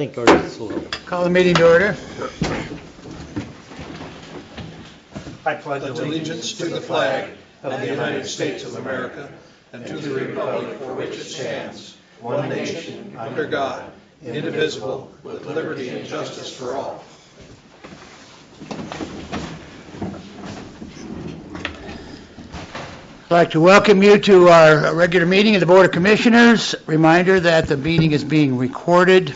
think our slow. Call the meeting to order. I pledge allegiance to the flag of the United States of America and to the republic for which it stands, one nation, under God, indivisible, with liberty and justice for all. I'd like to welcome you to our regular meeting of the Board of Commissioners. Reminder that the meeting is being recorded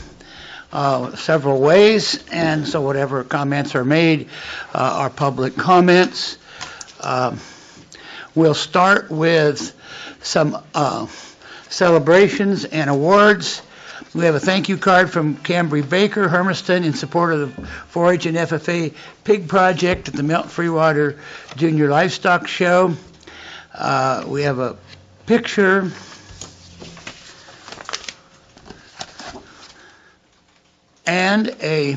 several ways, and so whatever comments are made are public comments. We'll start with some celebrations and awards. We have a thank you card from Cambry Baker, Hermiston, in support of the 4-H and FFA Pig Project at the Milton Freewater Junior Livestock Show. We have a picture and a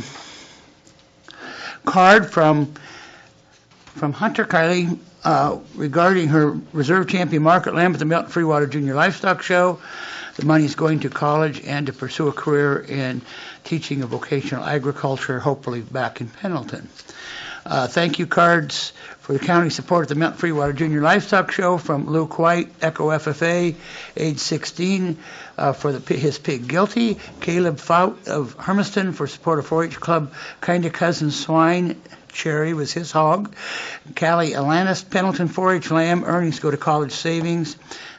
card from Hunter Kylie regarding her reserve champion market lamb at the Milton Freewater Junior Livestock Show. The money is going to college and to pursue a career in teaching of vocational agriculture, hopefully back in Pendleton. Thank you cards for the county support at the Milton Freewater Junior Livestock Show from Luke White, Echo FFA, age 16, for his pig Guilty. Caleb Fout of Hermiston for support of 4-H Club Kinda Cousin Swine. Cherry was his hog. Callie Alanis, Pendleton 4-H Lamb, earnings go to college savings.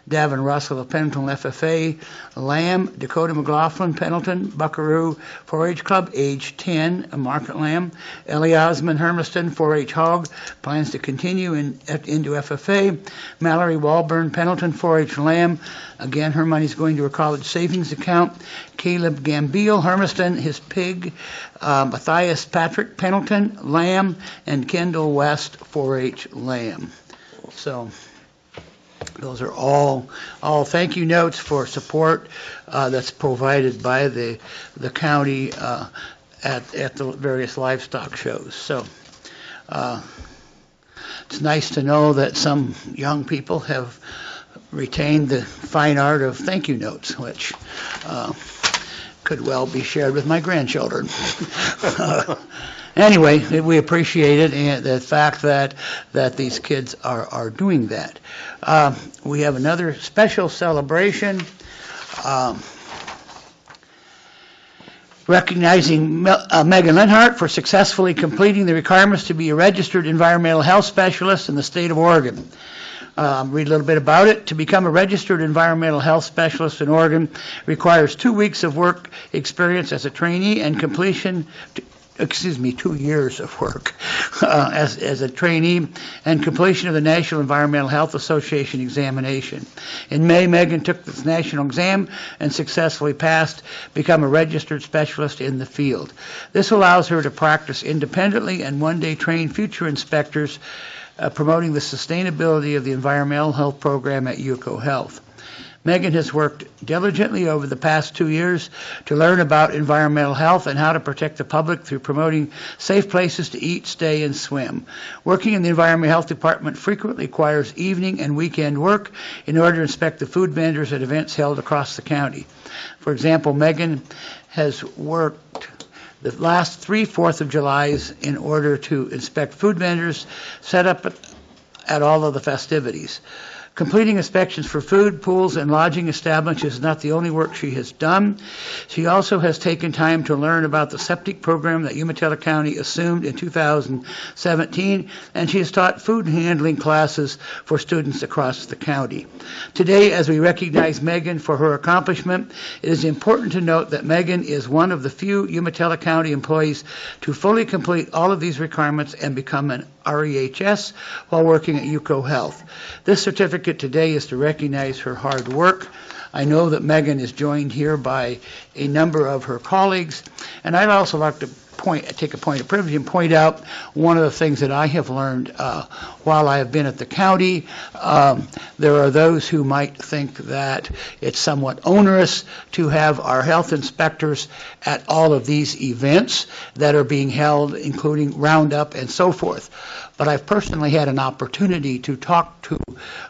Davin Russell of Pendleton FFA, Lamb, Dakota McLaughlin, Pendleton, Buckaroo, 4-H Club, age 10, a market lamb. Ellie Osmond, Hermiston, 4-H Hog, plans to continue into FFA. Mallory Walburn, Pendleton, 4-H Lamb, again, her money's going to her college savings account. Caleb Gambiel, Hermiston, his pig. Matthias Patrick, Pendleton, Lamb, and Kendall West, 4-H Lamb. So those are all thank you notes for support that's provided by the county at the various livestock shows. So it's nice to know that some young people have retained the fine art of thank you notes, which could well be shared with my grandchildren. Anyway, we appreciate it, and the fact that these kids are doing that. We have another special celebration recognizing Megan Linhart for successfully completing the requirements to be a registered environmental health specialist in the state of Oregon. Read a little bit about it. To become a registered environmental health specialist in Oregon requires 2 weeks of work experience as a trainee and 2 years of work as a trainee and completion of the National Environmental Health Association examination. In May, Megan took this national exam and successfully passed, become a registered specialist in the field. This allows her to practice independently and one day train future inspectors, promoting the sustainability of the environmental health program at UCO Health. Megan has worked diligently over the past 2 years to learn about environmental health and how to protect the public through promoting safe places to eat, stay, and swim. Working in the Environmental Health Department frequently requires evening and weekend work in order to inspect the food vendors at events held across the county. For example, Megan has worked the last 3 4th of Julys in order to inspect food vendors set up at all of the festivities. Completing inspections for food, pools, and lodging establishments is not the only work she has done. She also has taken time to learn about the septic program that Umatilla County assumed in 2017, and she has taught food handling classes for students across the county. Today, as we recognize Megan for her accomplishment, it is important to note that Megan is one of the few Umatilla County employees to fully complete all of these requirements and become an REHS while working at UCO Health. This certificate today is to recognize her hard work. I know that Megan is joined here by a number of her colleagues, and I'd also like to take a point of privilege and point out one of the things that I have learned while I have been at the county. There are those who might think that it's somewhat onerous to have our health inspectors at all of these events that are being held, including Roundup and so forth. But I've personally had an opportunity to talk to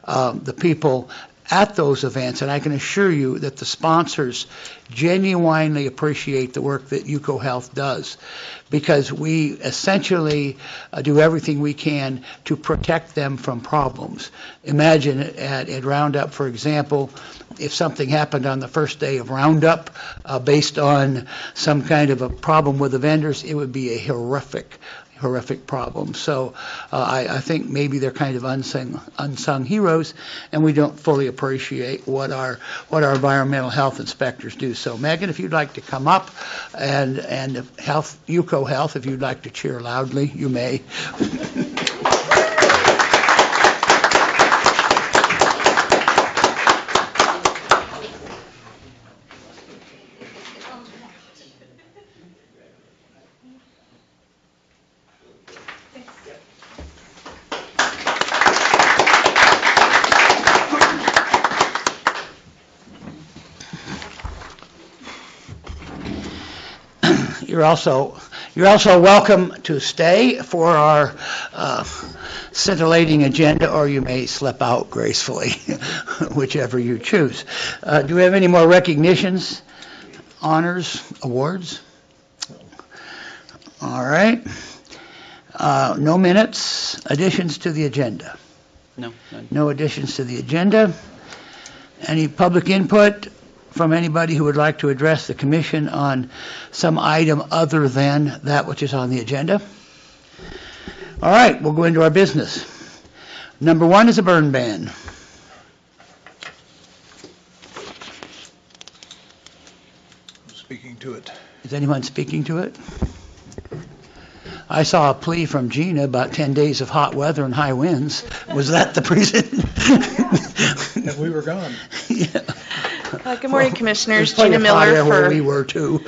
the people at those events, and I can assure you that the sponsors genuinely appreciate the work that UcoHealth does, because we essentially do everything we can to protect them from problems. Imagine at Roundup, for example, if something happened on the first day of Roundup based on some kind of a problem with the vendors, it would be a horrific problem. So I think maybe they're kind of unsung heroes, and we don't fully appreciate what our environmental health inspectors do. So Megan, if you'd like to come up, and UcoHealth, if you'd like to cheer loudly, you may. You're also welcome to stay for our scintillating agenda, or you may slip out gracefully, whichever you choose. Do we have any more recognitions, honors, awards? All right. No minutes, additions to the agenda? No, none. No additions to the agenda. Any public input from anybody who would like to address the commission on some item other than that which is on the agenda? All right, we'll go into our business. Number one is a burn ban. Speaking to it. Is anyone speaking to it? I saw a plea from Gina about 10 days of hot weather and high winds. Was that the reason? And we were gone. Yeah. Good morning, Commissioners. There's plenty Gina of hot Miller air where for. we were too.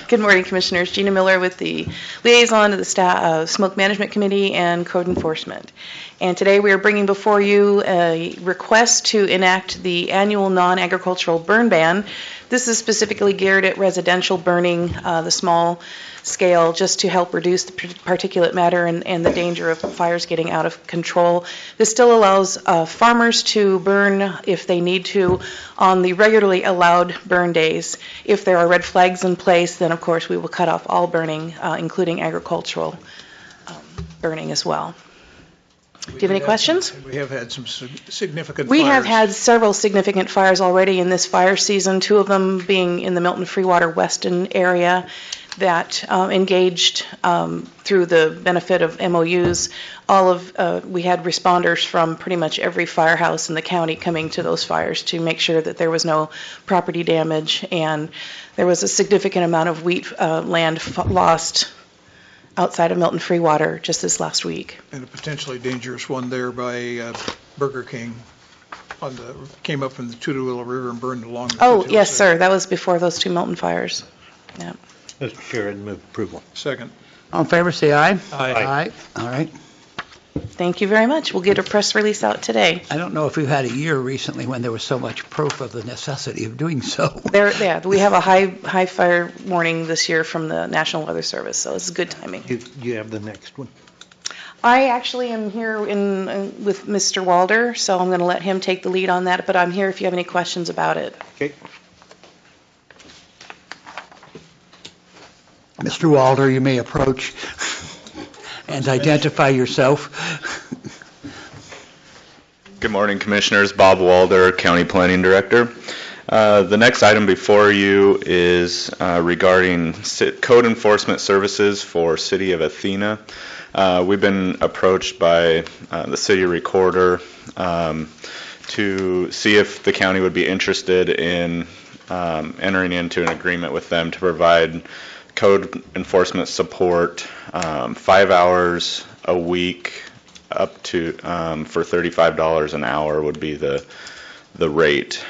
Good morning, Commissioners. Gina Miller with the liaison to the Smoke Management Committee and Code Enforcement. And today we are bringing before you a request to enact the annual non-agricultural burn ban. This is specifically geared at residential burning, the small scale, just to help reduce the particulate matter and the danger of fires getting out of control. This still allows farmers to burn if they need to on the regularly allowed burn days. If there are red flags in place, then of course we will cut off all burning, including agricultural burning as well. Do you have any questions? We have had some significant We fires. have had several significant fires already in this fire season, two of them being in the Milton Freewater Weston area that engaged through the benefit of MOUs. We had responders from pretty much every firehouse in the county coming to those fires to make sure that there was no property damage, and there was a significant amount of wheat land lost outside of Milton Freewater just this last week. And a potentially dangerous one there by Burger King came up from the Tutuila River and burned along the Oh, foothills yes, there. sir. That was before those two Milton fires. Yeah. Mr. Chair, I'd move approval. Second. All in favor, say aye. Aye. Aye. All right. Thank you very much. We'll get a press release out today. I don't know if we've had a year recently when there was so much proof of the necessity of doing so. We have a high fire warning this year from the National Weather Service, so it's good timing. You have the next one. I actually am here with Mr. Walder, so I'm going to let him take the lead on that, but I'm here if you have any questions about it. Okay. Mr. Walder, you may approach and identify yourself. Good morning, Commissioners. Bob Walder, County Planning Director. The next item before you is regarding code enforcement services for City of Athena. We've been approached by the City Recorder to see if the county would be interested in entering into an agreement with them to provide code enforcement support 5 hours a week up to for $35 an hour would be the rate.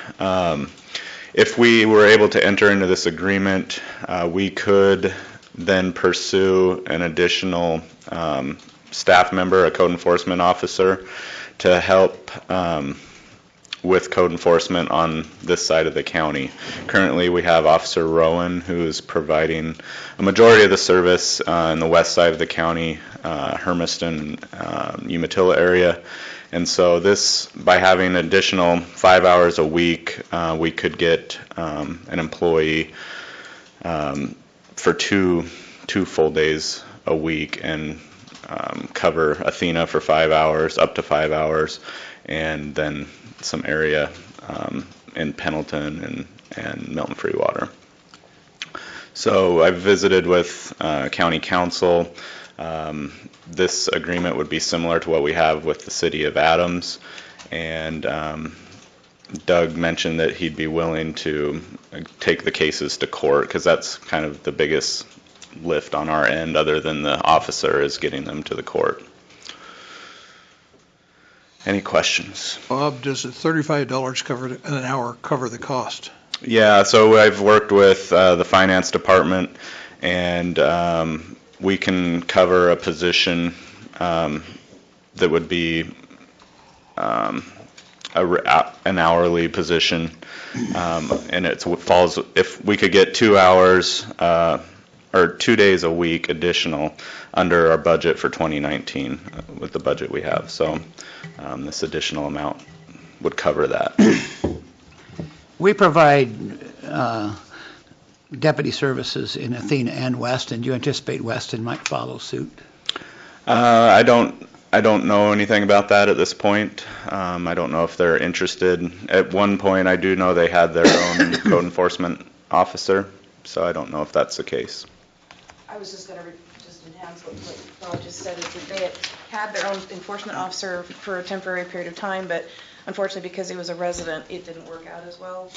If we were able to enter into this agreement, we could then pursue an additional staff member, a code enforcement officer, to help with code enforcement on this side of the county. Currently, we have Officer Rowan, who is providing a majority of the service in the west side of the county, Hermiston, Umatilla area, And so this, by having additional 5 hours a week, we could get an employee for two full days a week and cover Athena for 5 hours, up to 5 hours, and then some area in Pendleton and Milton Freewater. So I've visited with County Council. This agreement would be similar to what we have with the City of Adams, and Doug mentioned that he'd be willing to take the cases to court, because that's kind of the biggest lift on our end, other than the officer, is getting them to the court. Any questions? Bob, does the $35 an hour cover the cost? Yeah, so I've worked with the finance department, and we can cover a position that would be an hourly position, and it falls, if we could get 2 hours or 2 days a week additional under our budget for 2019 with the budget we have. So this additional amount would cover that. We provide deputy services in Athena and Weston. Do you anticipate Weston might follow suit? I don't know anything about that at this point. I don't know if they're interested. At one point, I do know they had their own code enforcement officer, so I don't know if that's the case. I was just going to just enhance what Bob just said, is that they had their own enforcement officer for a temporary period of time, but unfortunately, because he was a resident, it didn't work out as well,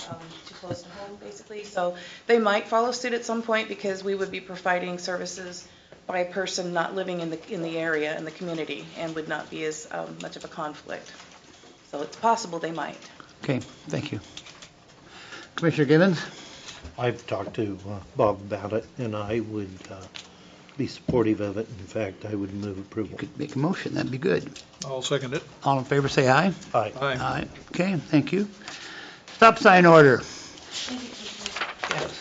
too close to home, basically. So they might follow suit at some point, because we would be providing services by a person not living in the area, in the community, and would not be as much of a conflict. So it's possible they might. Okay, thank you. Commissioner Gibbons? I've talked to Bob about it, and I would be supportive of it. In fact, I would move approval. Could make a motion, that'd be good. I'll second it. All in favor, say aye. Aye. Aye. Okay, thank you. Stop sign order. Yes.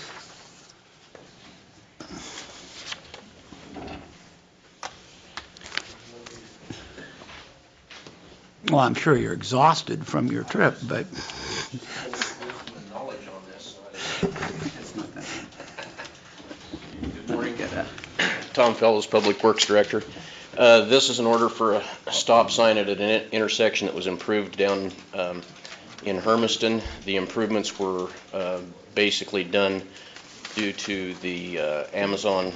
Well, I'm sure you're exhausted from your trip, but Good morning. Tom Fellows, Public Works Director. This is an order for a stop sign at an intersection that was improved down in Hermiston. The improvements were basically done due to the Amazon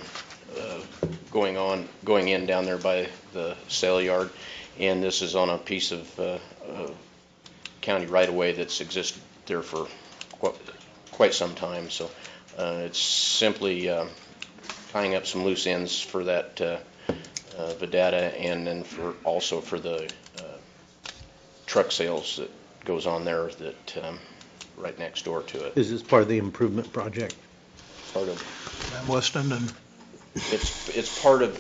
going in down there by the sale yard, and this is on a piece of county right-of-way that's existed there for quite some time. So it's simply tying up some loose ends for that Vidata, and then also for the truck sales that goes on there that right next door to it. Is this part of the improvement project? Part of And Weston and it's part of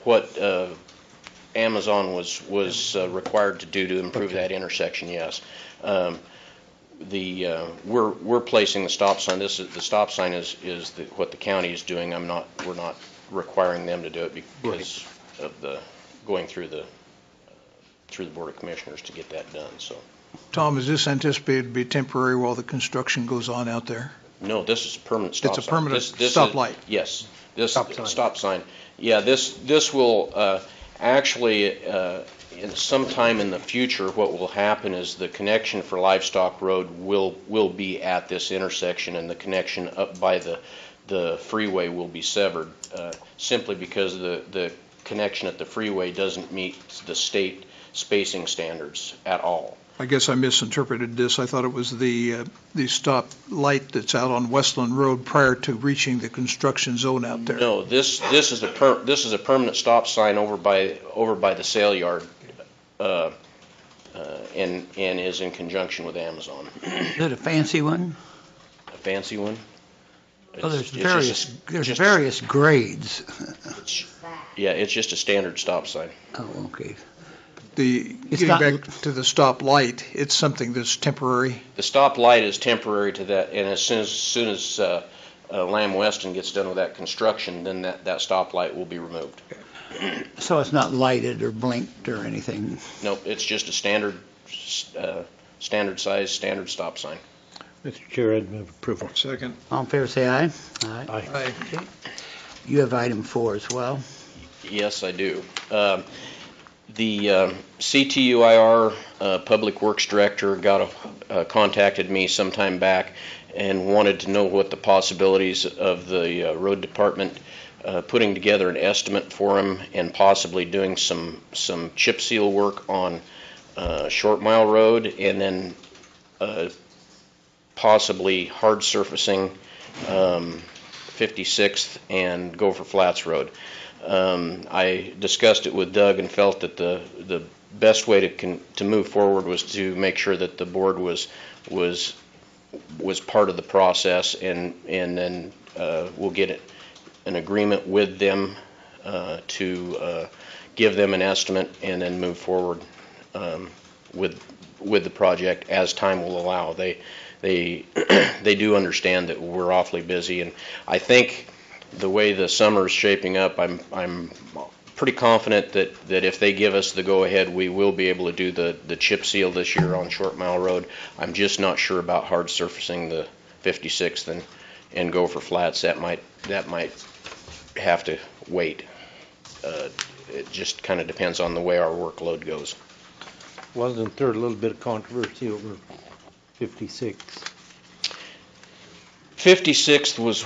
what Amazon was required to do to improve that intersection. Yes. We're placing the stop sign. The stop sign is what the county is doing. We're not requiring them to do it because of the going through the Board of Commissioners to get that done. So, Tom, is this anticipated to be temporary while the construction goes on out there? no, this is a permanent stop sign. It's a permanent This stoplight. Yes, this Stop stop sign. sign. Yeah, this will actually sometime in the future. What will happen is the connection for Livestock Road will be at this intersection, and the connection up by the freeway will be severed, simply because the connection at the freeway doesn't meet the state spacing standards at all. I guess I misinterpreted this. I thought it was the stop light that's out on Westland Road prior to reaching the construction zone out there. No, this is a permanent stop sign over by the sale yard, and is in conjunction with Amazon. is it a fancy one? A fancy one. Oh, there's It's various grades. Yeah, it's just a standard stop sign. Oh, okay. Getting not- back to the stop light, it's something that's temporary. The stop light is temporary to that, and as soon as Lamb Weston gets done with that construction, then that stop light will be removed. So it's not lighted or blinked or anything? Nope, it's just a standard, standard size, standard stop sign. Mr. Chair, I'd move approval. Second. All in favor, say aye. Aye. Aye. You have item 4 as well. Yes, I do. The CTUIR Public Works Director contacted me sometime back and wanted to know what the possibilities of the road department putting together an estimate for him and possibly doing some chip seal work on Short Mile Road, and then possibly hard surfacing 56th and Gopher Flats Road. I discussed it with Doug and felt that the best way to move forward was to make sure that the board was part of the process, and then we'll get an agreement with them to give them an estimate and then move forward with the project as time will allow. They do understand that we're awfully busy, and I think the way the summer is shaping up, I'm pretty confident that if they give us the go-ahead, we will be able to do the chip seal this year on Short Mile Road. I'm just not sure about hard surfacing the 56th and Gopher Flats. That might have to wait. It just kind of depends on the way our workload goes. Wasn't there a little bit of controversy over 56? 56th was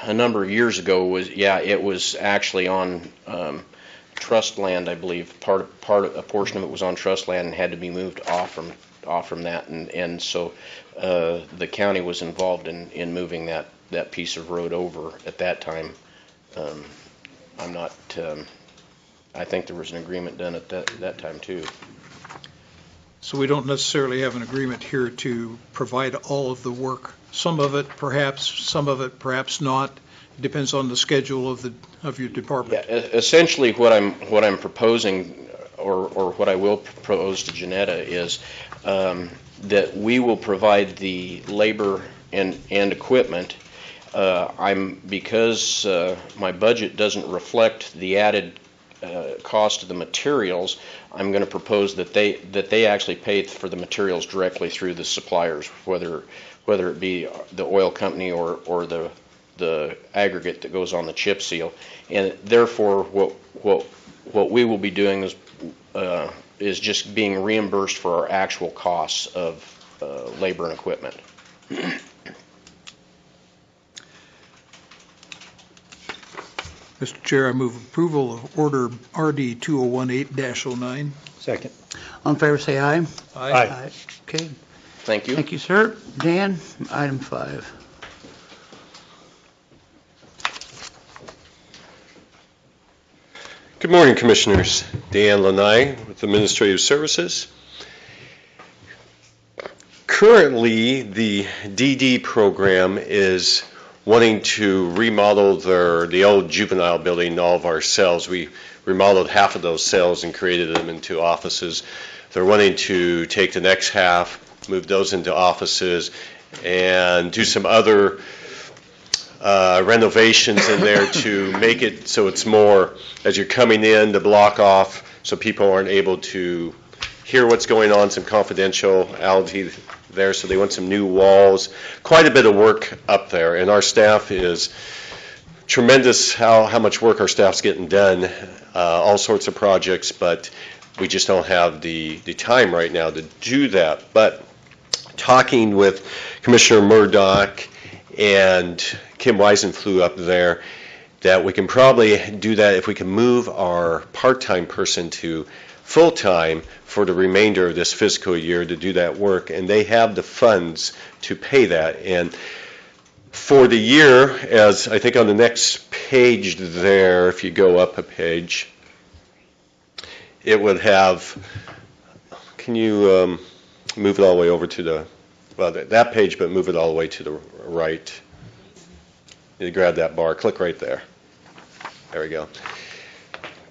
a number of years ago. It was actually on trust land, I believe. A portion of it was on trust land and had to be moved off from that, and so the county was involved in moving that piece of road over at that time. I think there was an agreement done at that time too. So we don't necessarily have an agreement here to provide all of the work. Some of it perhaps not. It depends on the schedule of your department. Yeah, essentially what I'm proposing, or what I will propose to Janetta, is that we will provide the labor and equipment. Because my budget doesn't reflect the added cost of the materials, I'm going to propose that they actually pay for the materials directly through the suppliers, whether it be the oil company or the aggregate that goes on the chip seal. And therefore, what we will be doing is just being reimbursed for our actual costs of labor and equipment. Mr. Chair, I move approval of Order RD 2018-09. Second. All in favor, say aye. Aye. Okay, Thank you. thank you, sir. Dan, item 5. Good morning, Commissioners. Dan Lanai with Administrative Services. Currently, the DD program is wanting to remodel the old juvenile building, all of our cells. We remodeled half of those cells and created them into offices. They're wanting to take the next half, move those into offices, and do some other renovations in there to make it so it's more, as you're coming in, to block off so people aren't able to hear what's going on, some confidentiality there. So they want some new walls, quite a bit of work up there, and our staff is tremendous how much work our staff's getting done, all sorts of projects, but we just don't have the time right now to do that. But talking with Commissioner Murdoch and Kim Weisenflew up there, that we can probably do that if we can move our part-time person to full-time for the remainder of this fiscal year to do that work, and they have the funds to pay that. And for the year, as I think on the next page there, if you go up a page, it would have, can you move it all the way over to that page, but move it all the way to the right. You grab that bar, click right there. There we go.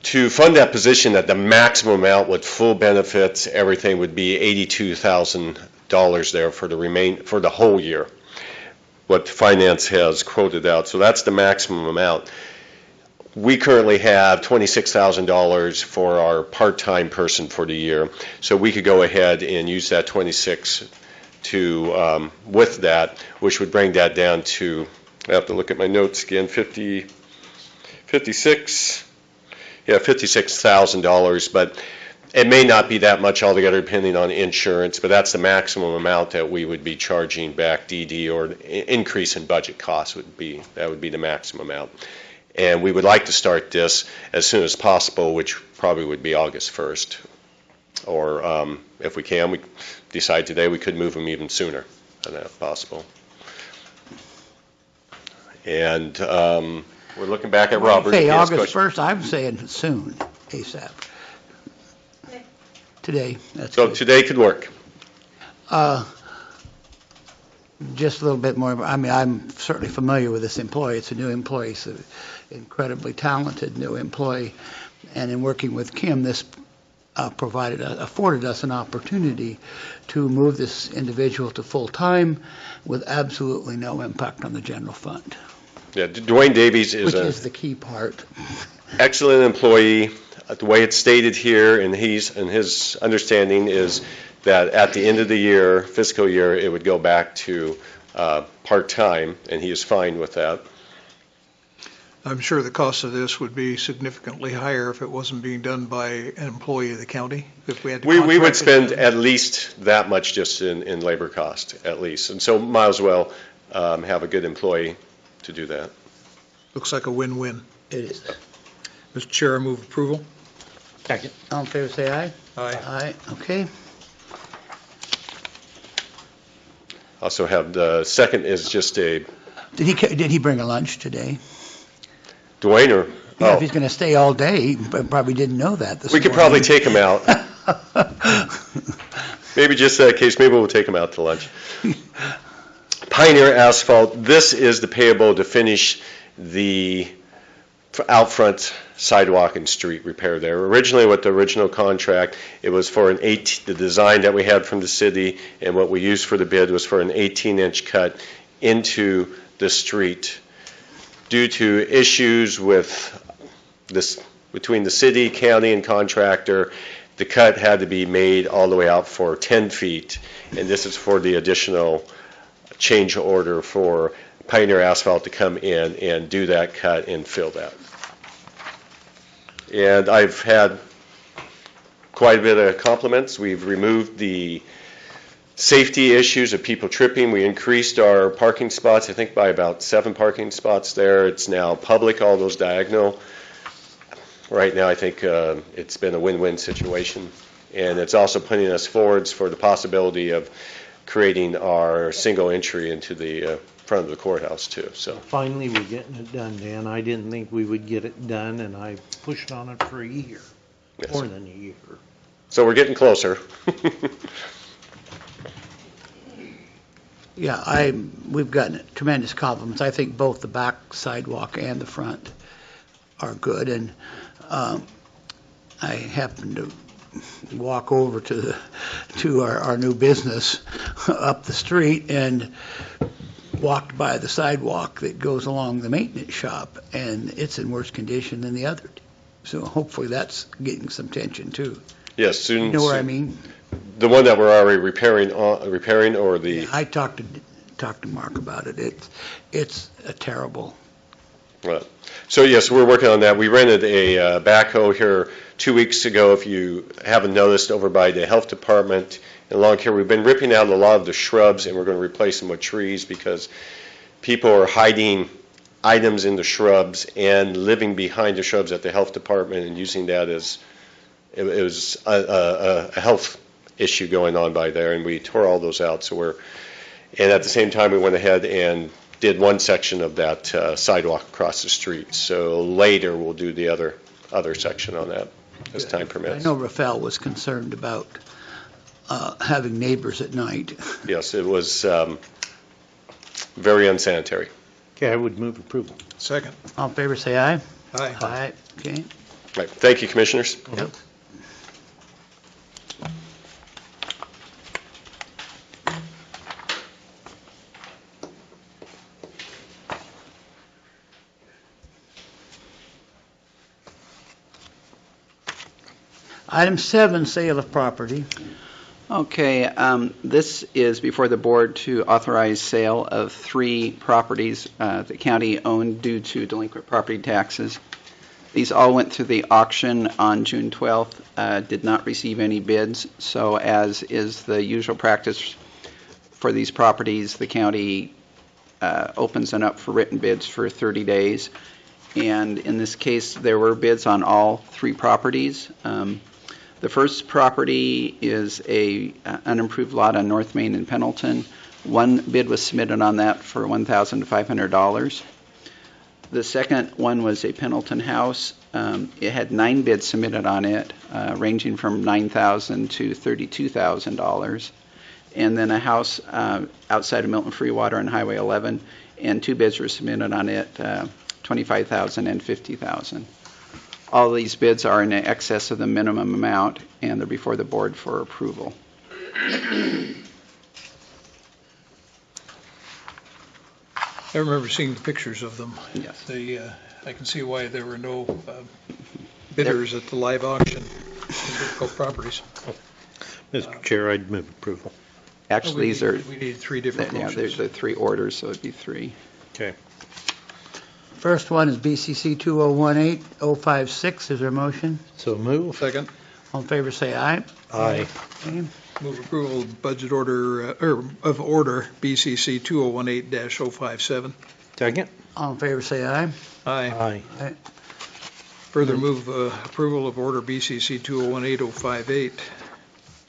To fund that position at the maximum amount with full benefits, everything would be $82,000 there for the whole year, what finance has quoted out. So that's the maximum amount. we currently have $26,000 for our part-time person for the year, so we could go ahead and use that 26 to, with that, which would bring that down to, I have to look at my notes again, $56,000, but it may not be that much altogether depending on insurance, but that's the maximum amount that we would be charging back DD, or increase in budget costs would be the maximum amount. And we would like to start this as soon as possible, which probably would be August 1st. Or if we can, we decide today we could move them even sooner than that possible. And we're looking back at Robert. Hey, Yes, August question. 1st, I'm saying soon, ASAP. Today, that's So good. today could work. Just a little bit more, I mean, I'm certainly familiar with this employee. It's a new employee, it's an incredibly talented new employee. And in working with Kim, this afforded us an opportunity to move this individual to full-time with absolutely no impact on the general fund, Yeah, Dwayne Davies which is is the key part. an excellent employee. The way it's stated here, and his understanding is that at the end of the year, fiscal year, it would go back to part-time, and he is fine with that. I'm sure the cost of this would be significantly higher if it wasn't being done by an employee of the county, if we had to We contract would it. spend at least that much just in labor cost, at least. And so might as well have a good employee to do that. Looks like a win-win. It is. Mr. Chair, I move approval. Second. All in favor, say aye. Aye. Aye, okay. Also have the second is just a Did he bring a lunch today? Dwayne or, Yeah, if oh, he's going to stay all day, he probably didn't know that this we could morning. probably take him out. Maybe just that case, maybe we'll take him out to lunch. Pioneer Asphalt, this is the payable to finish the out front sidewalk and street repair there. Originally, with the original contract, it was for the design that we had from the city, and what we used for the bid was for an 18-inch cut into the street. Due to issues with this, between the city, county, and contractor, the cut had to be made all the way out for 10 feet, and this is for the additional change order for Pioneer Asphalt to come in and do that cut and fill that. And I've had quite a bit of compliments. We've removed the safety issues of people tripping. We increased our parking spots, I think, by about 7 parking spots there. It's now public, all those diagonal. Right now, I think it's been a win-win situation. And it's also putting us forwards for the possibility of creating our single entry into the front of the courthouse, too. So Finally, we're getting it done, Dan. I didn't think we would get it done, and I pushed on it for a year, yes. more than a year. So we're getting closer. Yeah, we've gotten tremendous compliments. I think both the back sidewalk and the front are good, and I happened to walk over to our new business up the street and walked by the sidewalk that goes along the maintenance shop, and it's in worse condition than the other two. So hopefully that's getting some attention too. Yes, soon. You know what I mean? The one that we're already repairing, or the, I talked to Mark about it. It's a terrible. right. So yes, we're working on that. We rented a backhoe here 2 weeks ago, if you haven't noticed, over by the health department in lawn care. We've been ripping out a lot of the shrubs, and we're going to replace them with trees because people are hiding items in the shrubs and living behind the shrubs at the health department and using that as, it was a health issue going on by there, and we tore all those out. So and at the same time, we went ahead and did one section of that sidewalk across the street. So later, we'll do the other section on that as time I permits. know Rafael was concerned about having neighbors at night. Yes, it was very unsanitary. Okay, I would move approval. Second. All in favor, say aye. Aye. Aye, okay. Right. Thank you, Commissioners. Yep. Item 7, sale of property. Okay, this is before the board to authorize sale of 3 properties the county owned due to delinquent property taxes. These all went through the auction on June 12th, did not receive any bids, so as is the usual practice for these properties, the county opens them up for written bids for 30 days. And in this case, there were bids on all 3 properties. The first property is a unimproved lot on North Main in Pendleton. 1 bid was submitted on that for $1,500. The second one was a Pendleton house. It had 9 bids submitted on it, ranging from $9,000 to $32,000. And then a house outside of Milton Freewater on Highway 11, and 2 bids were submitted on it, $25,000 and $50,000. All these bids are in excess of the minimum amount, and they're before the board for approval. I remember seeing the pictures of them. Yes. I can see why there were no bidders at the live auction for difficult properties. Mr. Chair, I'd move approval. Actually, these are, We need 3 different yeah, motions. there's the 3 orders, so it'd be 3. Okay. First one is BCC 2018-056. Is there a motion? So move. Second, All in favor, say aye. Aye. Okay. move approval of budget order, or of order BCC 2018-057. Second. All in favor, say aye. Aye. Aye. Further move approval of order BCC 2018-058.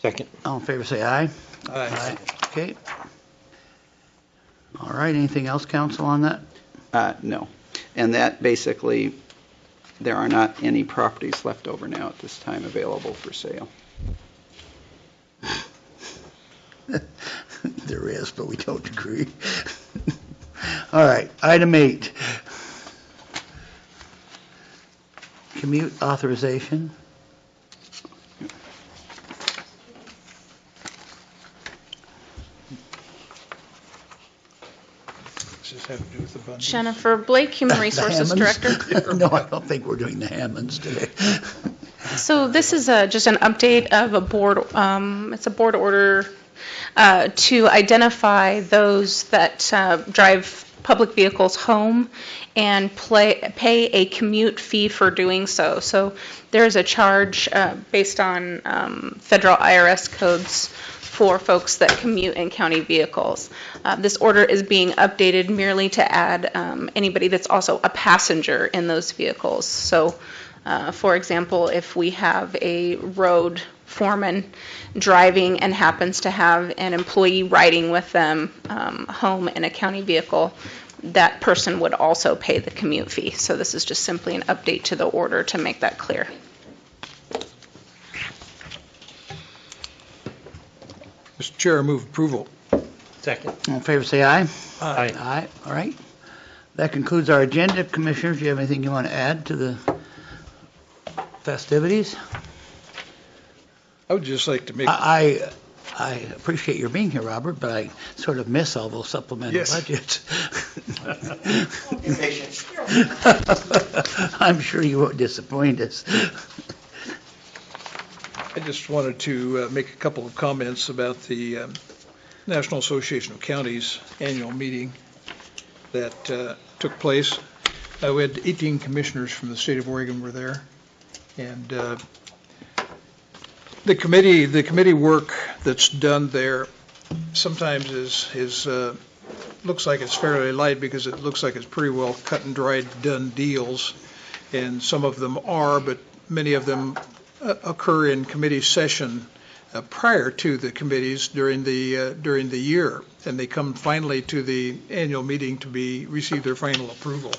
Second. All in favor, say aye. Aye. Okay. All right, anything else, council, on that? No. And that basically, there are not any properties left over now at this time available for sale. There is, but we don't agree. All right, item 8. Commute authorization. Does this have to do with the budget? Jennifer Blake, Human Resources The Hammonds? Director. No, I don't think we're doing the Hammonds today. So this is just an update of a board, it's a board order to identify those that drive public vehicles home and pay a commute fee for doing so. So there's a charge based on federal IRS codes for folks that commute in county vehicles. This order is being updated merely to add anybody that's also a passenger in those vehicles. So for example, if we have a road foreman driving and happens to have an employee riding with them home in a county vehicle, that person would also pay the commute fee. So this is just simply an update to the order to make that clear. Mr. Chair, I move approval. Second. All in favor, say aye. Aye. Aye, all right. That concludes our agenda. Commissioners, do you have anything you want to add to the festivities? I would just like to make, I appreciate your being here, Robert, but I sort of miss all those supplemental Yes. budgets. I'm sure you won't disappoint us. I just wanted to make a couple of comments about the National Association of Counties annual meeting that took place. We had 18 commissioners from the state of Oregon were there, and the committee work that's done there sometimes is looks like it's fairly light because it looks like it's pretty well cut and dried done deals, and some of them are, but many of them occur in committee session prior to the committees during the year, and they come finally to the annual meeting to receive their final approval.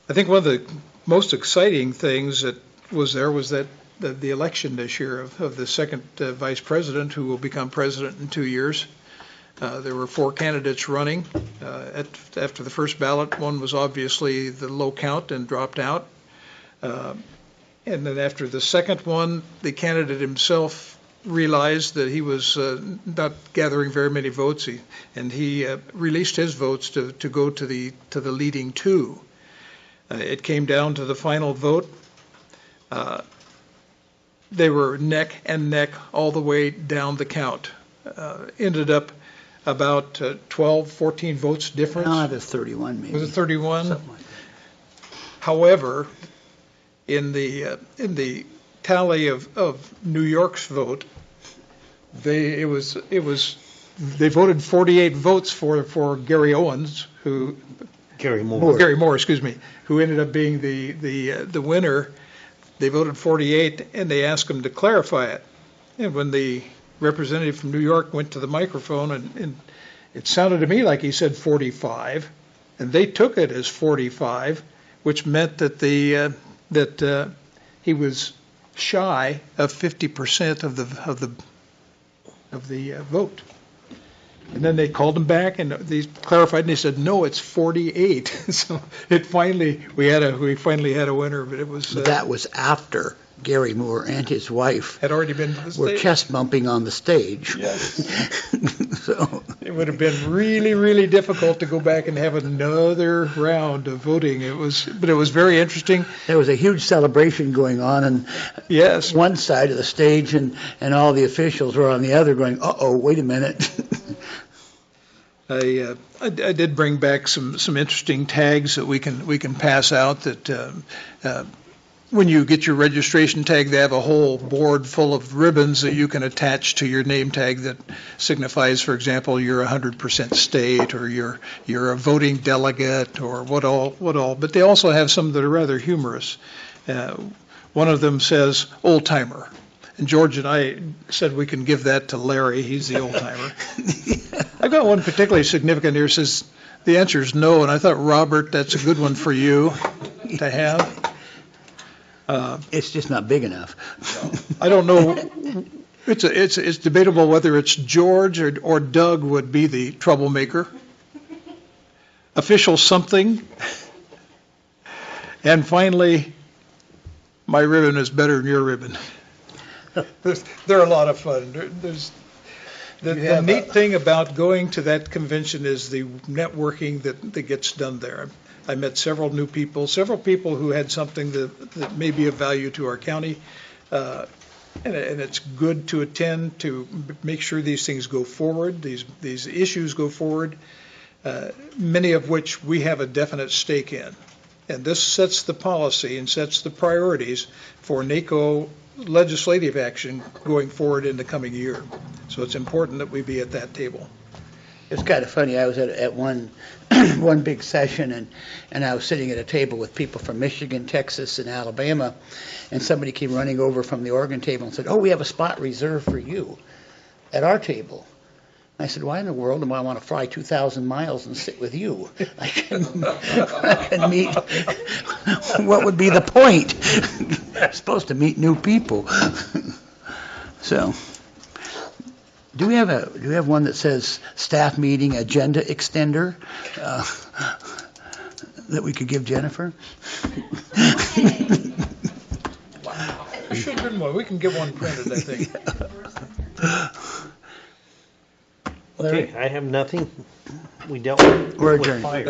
I think one of the most exciting things that was there was that the election this year of the second vice president, who will become president in 2 years. There were 4 candidates running. After the first ballot, one was obviously the low count and dropped out. And then after the second one, the candidate himself realized that he was not gathering very many votes, and he released his votes to go to the leading 2. It came down to the final vote. they were neck and neck all the way down the count. Ended up about 12, 14 votes difference. No, it was 31 maybe. Was it 31? Something like that. However, in the tally of New York's vote, they voted 48 votes for Gary Owens, Gary Moore. Gary Moore, excuse me, who ended up being the winner. They voted 48, and they asked him to clarify it. And when the representative from New York went to the microphone, and it sounded to me like he said 45, and they took it as 45, which meant that he was shy of 50% of the vote. And then they called him back, and they clarified, and they said, no, it's 48. So we finally had a winner, but it was That was after Gary Moore and his wife had already been to the were stage. chest bumping on the stage. Yes. So It would have been really, really difficult to go back and have another round of voting. But it was very interesting. there was a huge celebration going on, and Yes. one side of the stage, and all the officials were on the other going, uh-oh, wait a minute. I did bring back some interesting tags that we can pass out. That when you get your registration tag, they have a whole board full of ribbons that you can attach to your name tag that signifies, for example, you're 100% state, or you're a voting delegate, or what all. But they also have some that are rather humorous. One of them says old timer. And George and I said we can give that to Larry. He's the old timer. I've got one particularly significant here. It says the answer is no, and I thought, Robert, that's a good one for you to have. It's just not big enough. I don't know. It's debatable whether it's George or Doug would be the troublemaker. Official something. And finally, my ribbon is better than your ribbon. They're a lot of fun. The neat thing about going to that convention is the networking that gets done there. I met several new people, several people who had something that may be of value to our county. And it's good to attend to make sure these things go forward, these issues go forward, many of which we have a definite stake in. And this sets the policy and sets the priorities for NACO legislative action going forward in the coming year. So it's important that we be at that table. It's kind of funny. I was at one big session, and I was sitting at a table with people from Michigan, Texas, and Alabama, and somebody came running over from the Oregon table and said, "Oh, we have a spot reserved for you at our table." I said, "Why in the world do I want to fly 2,000 miles and sit with you? I can meet. What would be the point? I'm supposed to meet new people." So, do we have one that says staff meeting agenda extender that we could give Jennifer? There should have been one. We can get one printed, I think. Okay, I have nothing. We dealt with We're adjourned. fire.